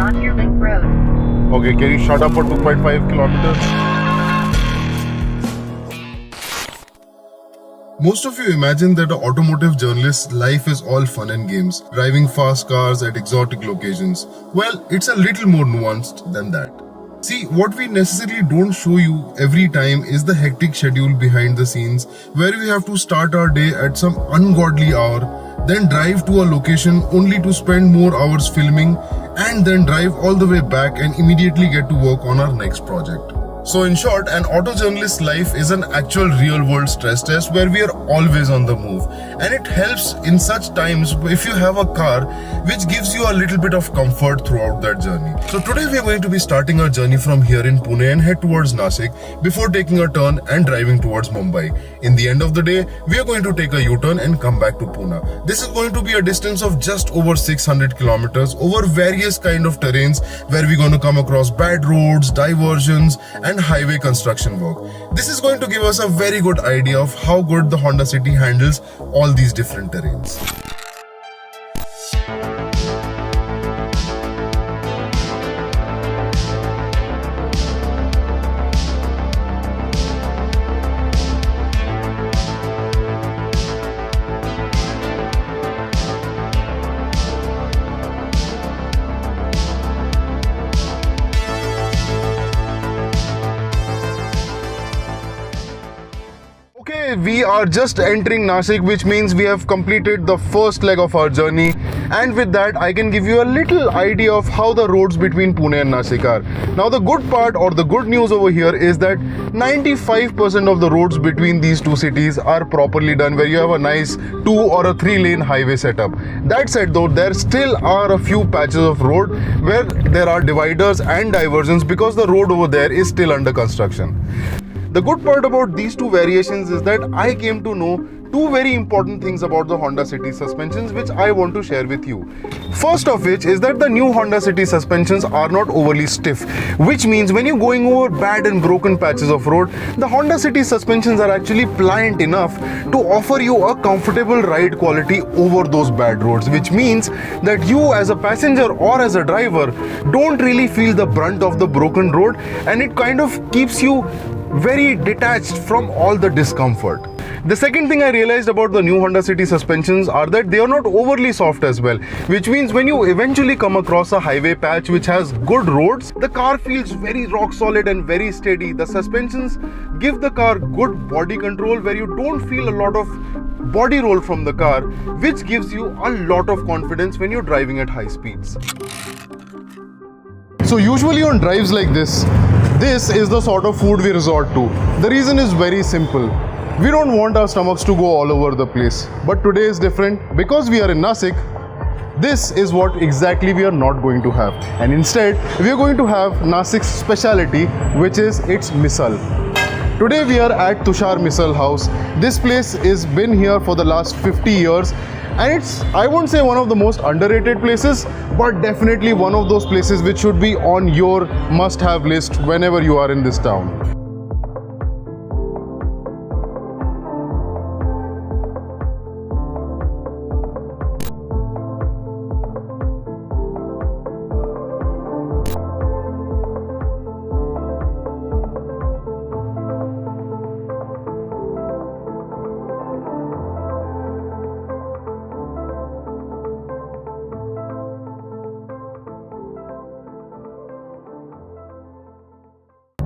on your link road. Okay, can you shut up for 2.5 kilometers? Most of you imagine that an automotive journalist's life is all fun and games, driving fast cars at exotic locations. Well, it's a little more nuanced than that. See, what we necessarily don't show you every time is the hectic schedule behind the scenes, where we have to start our day at some ungodly hour, then drive to a location only to spend more hours filming, and then drive all the way back and immediately get to work on our next project. So in short, an auto journalist's life is an actual real world stress test where we are always on the move. And it helps in such times if you have a car which gives you a little bit of comfort throughout that journey. So today we are going to be starting our journey from here in Pune and head towards Nasik before taking a turn and driving towards Mumbai. In the end of the day, we are going to take a U-turn and come back to Pune. This is going to be a distance of just over 600 kilometers over various kind of terrains where we're going to come across bad roads, diversions, and highway construction work. This is going to give us a very good idea of how good the Honda City handles all these different terrains. Okay, we are just entering Nasik, which means we have completed the first leg of our journey, and with that I can give you a little idea of how the roads between Pune and Nasik are. Now the good part or the good news over here is that 95% of the roads between these two cities are properly done, where you have a nice 2 or a 3 lane highway setup. That said though, there still are a few patches of road where there are dividers and diversions because the road over there is still under construction. The good part about these two variations is that I came to know two very important things about the Honda City suspensions which I want to share with you. First of which is that the new Honda City suspensions are not overly stiff, which means when you're going over bad and broken patches of road, the Honda City suspensions are actually pliant enough to offer you a comfortable ride quality over those bad roads, which means that you as a passenger or as a driver don't really feel the brunt of the broken road, and it kind of keeps you very detached from all the discomfort. The second thing I realized about the new Honda City suspensions are that they are not overly soft as well, which means when you eventually come across a highway patch which has good roads, the car feels very rock solid and very steady. The suspensions give the car good body control where you don't feel a lot of body roll from the car, which gives you a lot of confidence when you're driving at high speeds. So usually on drives like this is the sort of food we resort to. The reason is very simple. We don't want our stomachs to go all over the place. But today is different. Because we are in Nasik, this is what exactly we are not going to have. And instead, we are going to have Nasik's speciality, which is its misal. Today we are at Tushar Misal House. This place has been here for the last 50 years. And it's, I won't say one of the most underrated places, but definitely one of those places which should be on your must-have list whenever you are in this town.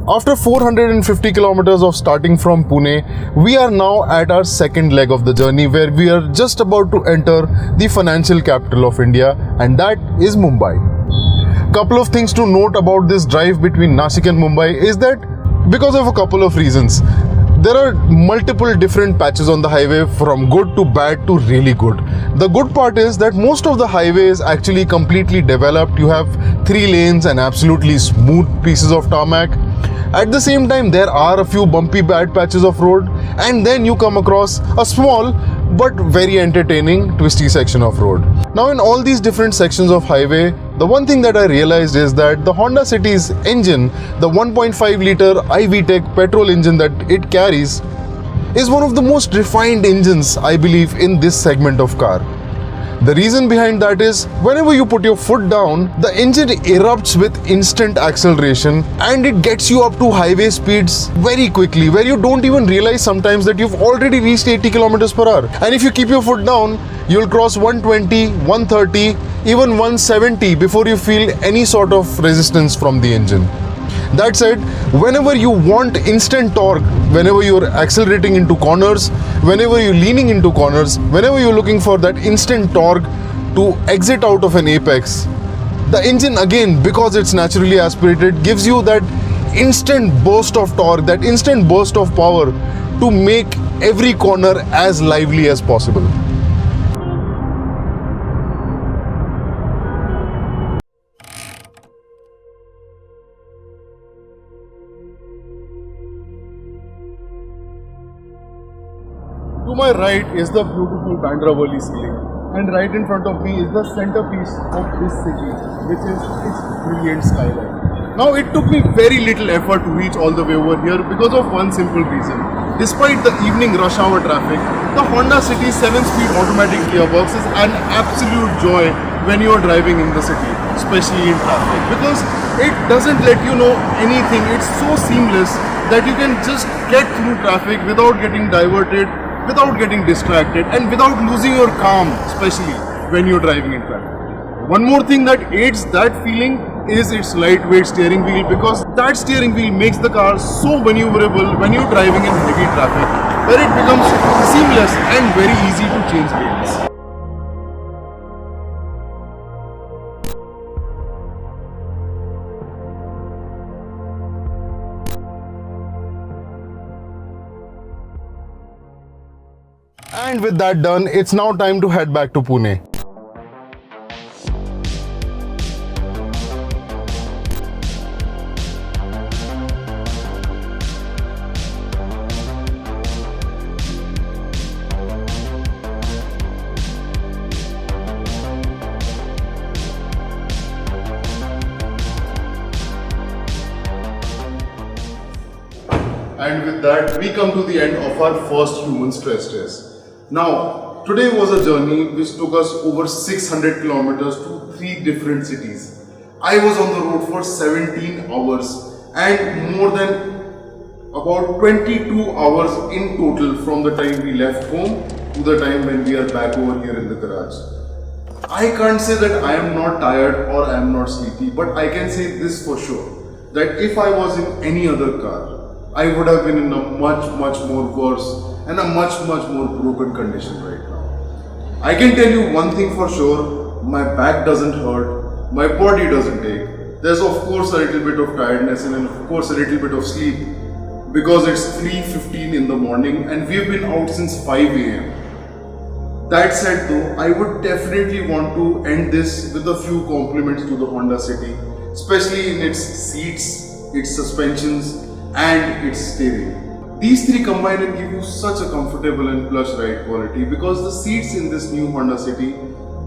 After 450 kilometers of starting from Pune, we are now at our second leg of the journey, where we are just about to enter the financial capital of India, and that is Mumbai. Couple of things to note about this drive between Nasik and Mumbai is that because of a couple of reasons. There are multiple different patches on the highway, from good to bad to really good. The good part is that most of the highway is actually completely developed. You have 3 lanes and absolutely smooth pieces of tarmac. At the same time, there are a few bumpy bad patches of road, and then you come across a small but very entertaining twisty section of road. Now in all these different sections of highway, the one thing that I realized is that the Honda City's engine, the 1.5 liter iVTEC petrol engine that it carries, is one of the most refined engines, I believe, in this segment of car. The reason behind that is whenever you put your foot down, the engine erupts with instant acceleration and it gets you up to highway speeds very quickly, where you don't even realize sometimes that you've already reached 80 kilometers per hour. And if you keep your foot down, you'll cross 120, 130, even 170 before you feel any sort of resistance from the engine. That said, whenever you want instant torque, whenever you're accelerating into corners, whenever you're leaning into corners, whenever you're looking for that instant torque to exit out of an apex, the engine again, because it's naturally aspirated, gives you that instant burst of torque, that instant burst of power to make every corner as lively as possible. To my right is the beautiful Bandra Valley ceiling, and right in front of me is the centerpiece of this city, which is its brilliant skyline. Now, it took me very little effort to reach all the way over here because of one simple reason. Despite the evening rush hour traffic, the Honda City 7-speed automatic gearbox is an absolute joy when you are driving in the city, especially in traffic, because it doesn't let you know anything. It's so seamless that you can just get through traffic without getting diverted, without getting distracted, and without losing your calm, especially when you're driving in traffic. One more thing that aids that feeling is its lightweight steering wheel, because that steering wheel makes the car so maneuverable when you're driving in heavy traffic, where it becomes seamless and very easy to change lanes. And with that done, it's now time to head back to Pune. And with that, we come to the end of our first human stress test. Now, today was a journey which took us over 600 kilometers to 3 different cities. I was on the road for 17 hours and more than about 22 hours in total from the time we left home to the time when we are back over here in the garage. I can't say that I am not tired or I am not sleepy, but I can say this for sure, that if I was in any other car, I would have been in a much more worse and a much more broken condition right now. I can tell you one thing for sure, my back doesn't hurt, my body doesn't ache. There's of course a little bit of tiredness and of course a little bit of sleep, because it's 3:15 in the morning and we've been out since 5 a.m. That said though, I would definitely want to end this with a few compliments to the Honda City, especially in its seats, its suspensions and its steering. These three combine and give you such a comfortable and plush ride quality, because the seats in this new Honda City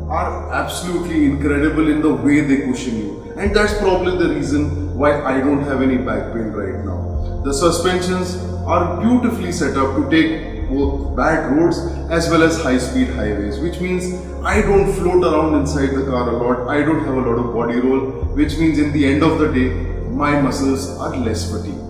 are absolutely incredible in the way they cushion you, and that's probably the reason why I don't have any back pain right now. The suspensions are beautifully set up to take both bad roads as well as high-speed highways, which means I don't float around inside the car a lot, I don't have a lot of body roll, which means in the end of the day, my muscles are less fatigued.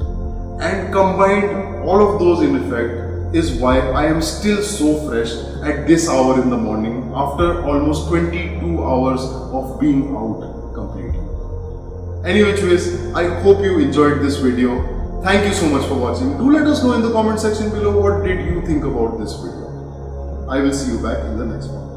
And combined, all of those in effect is why I am still so fresh at this hour in the morning after almost 22 hours of being out completely. Anyways, I hope you enjoyed this video. Thank you so much for watching. Do let us know in the comment section below what did you think about this video. I will see you back in the next one.